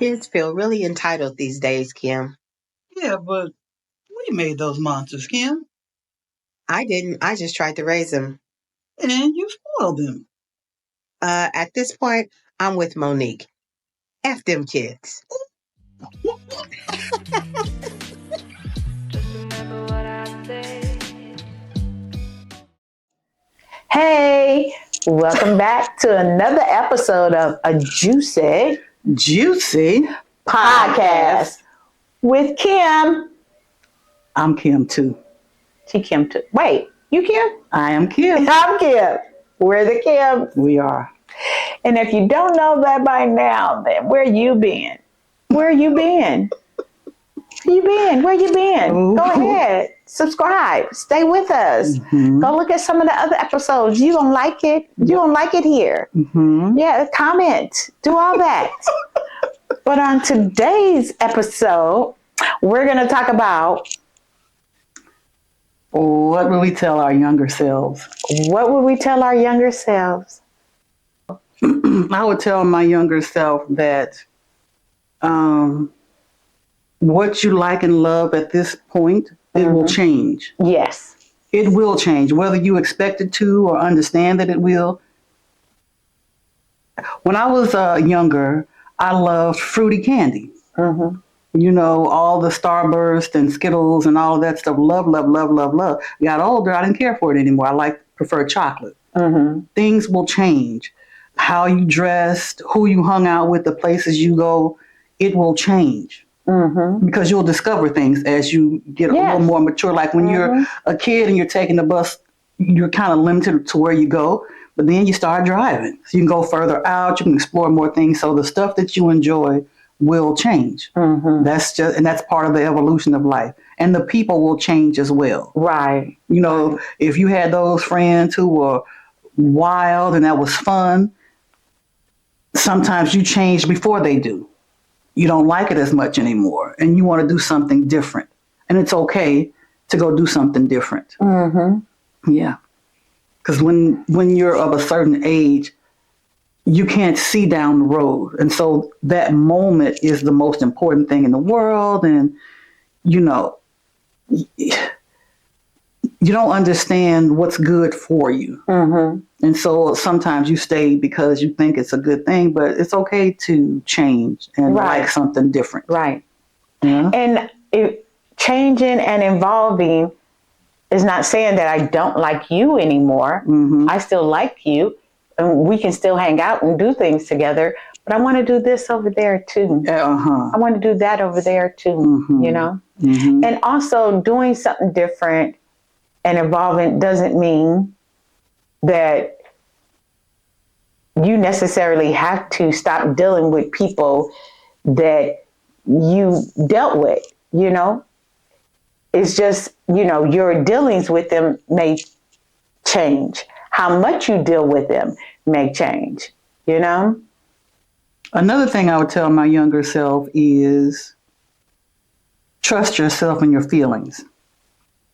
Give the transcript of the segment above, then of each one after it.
Kids feel really entitled these days, Kim. Yeah, but we made those monsters, Kim. I didn't. I just tried to raise them. And you spoiled them. At this point, I'm with Monique. F them kids. Hey, welcome back to another episode of A Juicy Podcast with Kim. I'm Kim too. She Kim too. Wait, you Kim? I am Kim. I'm Kim. We're the Kim. We are. And if you don't know that by now, then where you been? Where you been? Where you been? Ooh. Go ahead. Subscribe. Stay with us. Mm-hmm. Go look at some of the other episodes. You don't like it. You don't like it here. Mm-hmm. Yeah, comment. Do all that. But on today's episode, we're going to talk about What would we tell our younger selves? what would we tell our younger selves? I would tell my younger self that what you like and love at this point, it will change. Yes. It will change, whether you expect it to or understand that it will. When I was younger, I loved fruity candy. Mm-hmm. You know, all the Starburst and Skittles and all of that stuff. Love, love, love, love, love. Got older, I didn't care for it anymore. I prefer chocolate. Mm-hmm. Things will change. How you dressed, who you hung out with, the places you go, it will change. Mm-hmm. Because you'll discover things as you get a little more mature. Like when you're a kid and you're taking the bus, you're kind of limited to where you go. But then you start driving. So you can go further out. You can explore more things. So the stuff that you enjoy will change. Mm-hmm. That's part of the evolution of life. And the people will change as well. Right. You know, if you had those friends who were wild and that was fun, sometimes you change before they do. You don't like it as much anymore and you want to do something different. And it's okay to go do something different. Mm-hmm. Yeah. Because when you're of a certain age, you can't see down the road. And so that moment is the most important thing in the world. And, you know, you don't understand what's good for you. Mm-hmm. And so sometimes you stay because you think it's a good thing, but it's okay to change and like something different. Right. Yeah. And changing and evolving is not saying that I don't like you anymore. Mm-hmm. I still like you and we can still hang out and do things together, but I want to do this over there too. Uh-huh. I want to do that over there too, Mm-hmm. you know? Mm-hmm. And also doing something different and evolving doesn't mean that you necessarily have to stop dealing with people that you dealt with, you know? It's just, you know, your dealings with them may change. How much you deal with them may change, you know? Another thing I would tell my younger self is trust yourself and your feelings.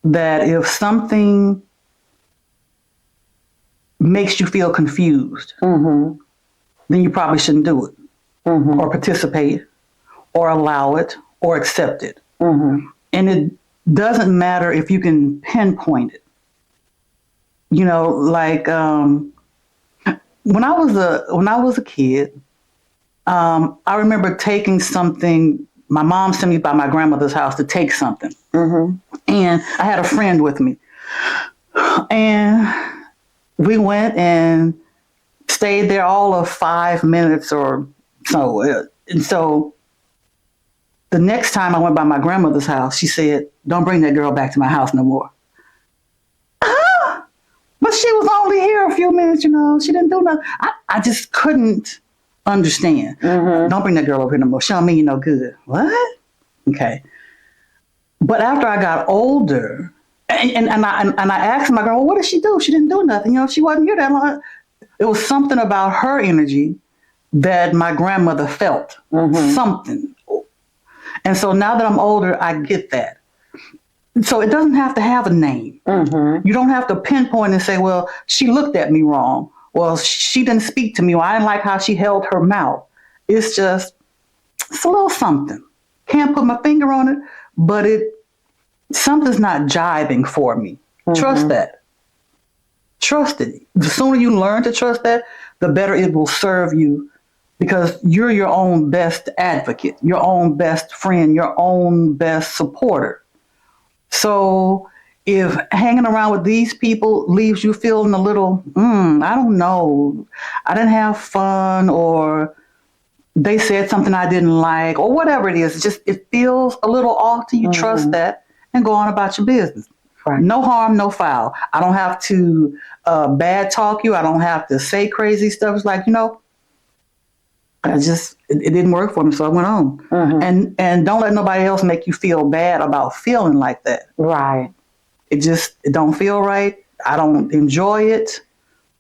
That if something makes you feel confused, Mm-hmm. then you probably shouldn't do it Mm-hmm. or participate or allow it or accept it. Mm-hmm. And it doesn't matter if you can pinpoint it. You know, like when I was a kid, I remember taking something. My mom sent me by my grandmother's house to take something. Mm-hmm. And I had a friend with me. And we went and stayed there all of 5 minutes or so. And so the next time I went by my grandmother's house, she said, "Don't bring that girl back to my house no more." But she was only here a few minutes, you know. She didn't do nothing. I just couldn't understand. Mm-hmm. "Don't bring that girl over here no more. She don't mean you no good." What? Okay. But after I got older, and I asked my girl, "Well, what did she do? She didn't do nothing. You know, she wasn't here that long." It was something about her energy that my grandmother felt. Mm-hmm. Something. And so now that I'm older, I get that. So it doesn't have to have a name. Mm-hmm. You don't have to pinpoint and say, "Well, she looked at me wrong. Well, she didn't speak to me. Or I didn't like how she held her mouth." It's just, it's a little something. Can't put my finger on it, but something's not jiving for me. Trust that. Trust it. The sooner you learn to trust that, the better it will serve you, because you're your own best advocate, your own best friend, your own best supporter. So if hanging around with these people leaves you feeling a little, I don't know, I didn't have fun, or they said something I didn't like, or whatever it is, it feels a little off to you, trust that and go on about your business. Right. No harm, no foul. I don't have to bad talk you. I don't have to say crazy stuff. It's like, it didn't work for me, so I went on. And don't let nobody else make you feel bad about feeling like that. Right. It don't feel right. I don't enjoy it.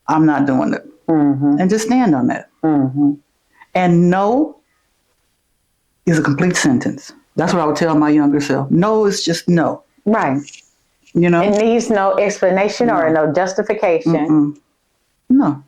I'm not doing it. And just stand on that. And no is a complete sentence. That's what I would tell my younger self. No is just no. Right. It needs no explanation or no justification. No.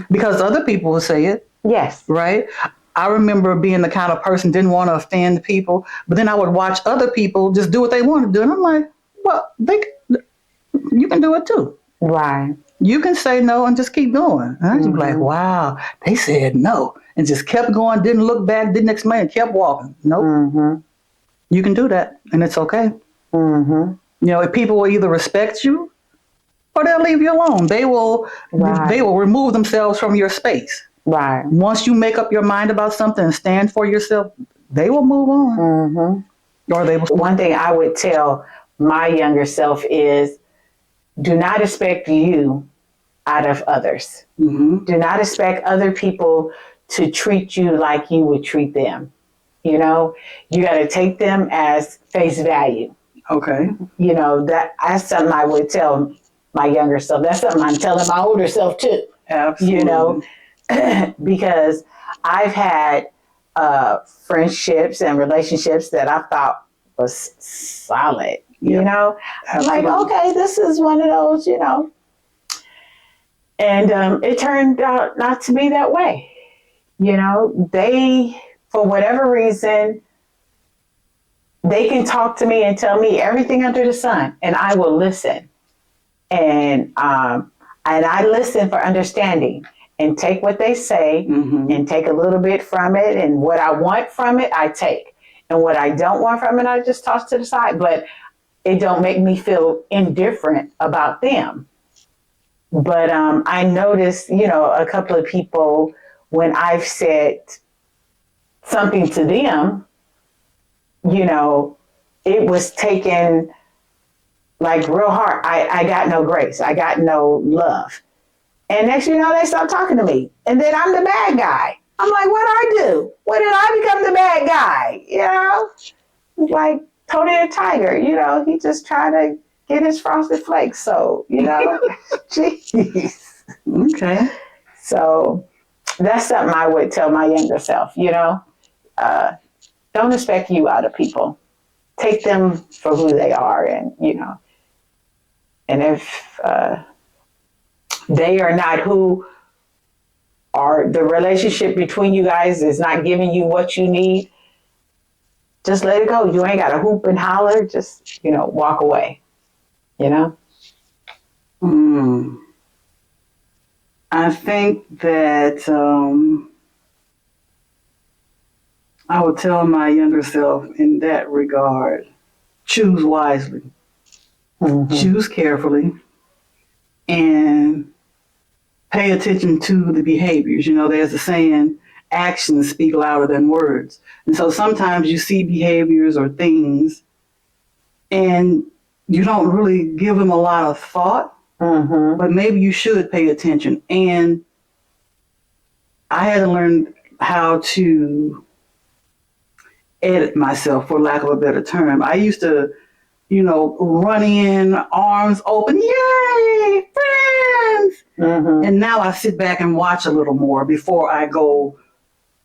Because other people will say it. Yes. Right? I remember being the kind of person didn't want to offend people, but then I would watch other people just do what they want to do. And I'm like, well, you can do it too. Right. You can say no and just keep going. And I just be like, wow, they said no. And just kept going, didn't look back, didn't explain, kept walking. Nope. You can do that, and it's okay. If people will either respect you or they'll leave you alone. They will remove themselves from your space. Right. Once you make up your mind about something and stand for yourself, they will move on. Or they will. One thing I would tell my younger self is, do not expect you out of others. Do not expect other people to treat you like you would treat them. You got to take them as face value. Okay. That's something I would tell my younger self. That's something I'm telling my older self too. Absolutely. Because I've had friendships and relationships that I thought was solid. I'm like, okay, this is one of those, and it turned out not to be that way. They, for whatever reason, they can talk to me and tell me everything under the sun, and I will listen. And I listen for understanding and take what they say and take a little bit from it. And what I want from it, I take. And what I don't want from it, I just toss to the side. But it don't make me feel indifferent about them. But I noticed, a couple of people, when I've said something to them, it was taken like real hard. I got no grace. I got no love. And next they start talking to me. And then I'm the bad guy. I'm like, what did I do? When did I become the bad guy? Like Tony the Tiger, he just tried to get his frosted flakes. So, jeez. Okay. So that's something I would tell my younger self, don't expect you out of people. Take them for who they are. And, and if they are not who, or the relationship between you guys is not giving you what you need, just let it go. You ain't got to hoop and holler. Just, walk away, I think that I would tell my younger self in that regard, choose wisely, choose carefully, and pay attention to the behaviors. There's a saying, actions speak louder than words. And so sometimes you see behaviors or things and you don't really give them a lot of thought, but maybe you should pay attention. And I had to learn how to edit myself, for lack of a better term. I used to, run in, arms open, yay, friends. And now I sit back and watch a little more before I go,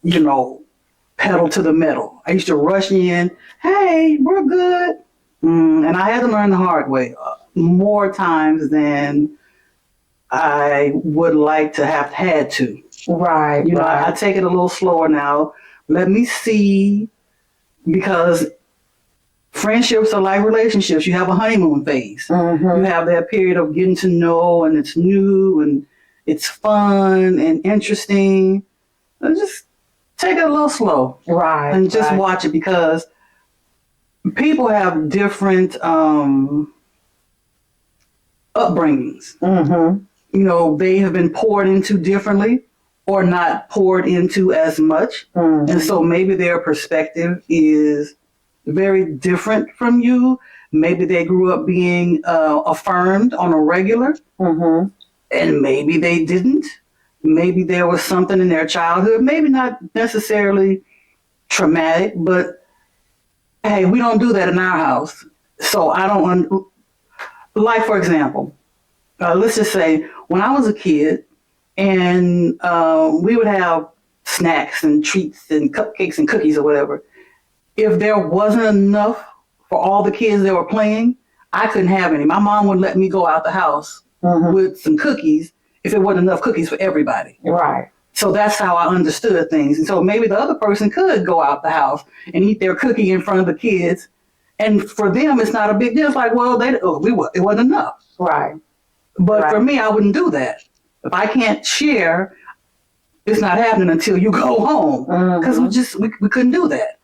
pedal to the metal. I used to rush in, hey, we're good. And I had to learn the hard way more times than I would like to have had to. Right. I take it a little slower now, Let me see, because friendships are like relationships. You have a honeymoon phase. You have that period of getting to know, and it's new and it's fun and interesting. And just take it a little slow. Right. And just watch it, because people have different upbringings. You know, they have been poured into differently or not poured into as much. And so maybe their perspective is very different from you. Maybe they grew up being affirmed on a regular, and maybe they didn't. Maybe there was something in their childhood, maybe not necessarily traumatic, but hey, we don't do that in our house. So I don't, like, for example, let's just say when I was a kid, and we would have snacks and treats and cupcakes and cookies or whatever. If there wasn't enough for all the kids that were playing, I couldn't have any. My mom would let me go out the house with some cookies if there wasn't enough cookies for everybody. Right. So that's how I understood things. And so maybe the other person could go out the house and eat their cookie in front of the kids. And for them, it's not a big deal. It's like, well, it wasn't enough. Right. But for me, I wouldn't do that. If I can't share, it's not happening until you go home, because we couldn't do that.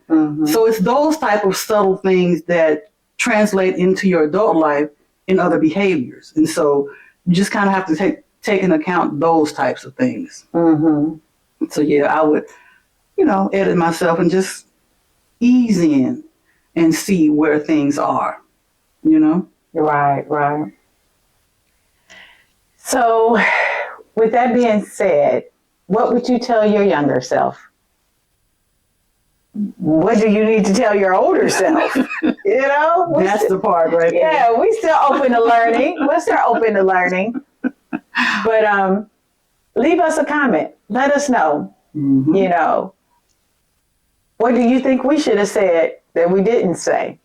So it's those type of subtle things that translate into your adult life in other behaviors. And so you just kind of have to take into account those types of things. So yeah, I would, edit myself and just ease in and see where things are, Right. So with that being said, what would you tell your younger self? What do you need to tell your older self? That's the part right there. Yeah, we still open to learning. We're still open to learning. But leave us a comment. Let us know. What do you think we should have said that we didn't say?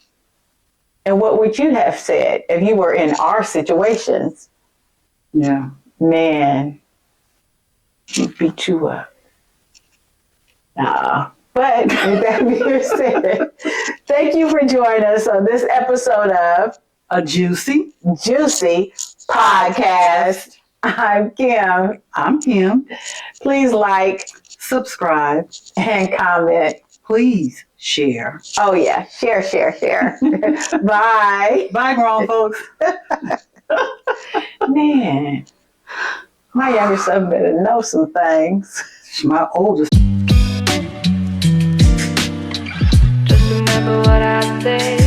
And what would you have said if you were in our situations? Yeah. Man, we beat you up. Nah. But with that being said, thank you for joining us on this episode of A Juicy Podcast. I'm Kim. I'm Kim. Please like, subscribe, and comment. Please share. Oh yeah, share. Bye. Bye, grown folks. Man, my younger son better know some things. My oldest. Just remember what I say.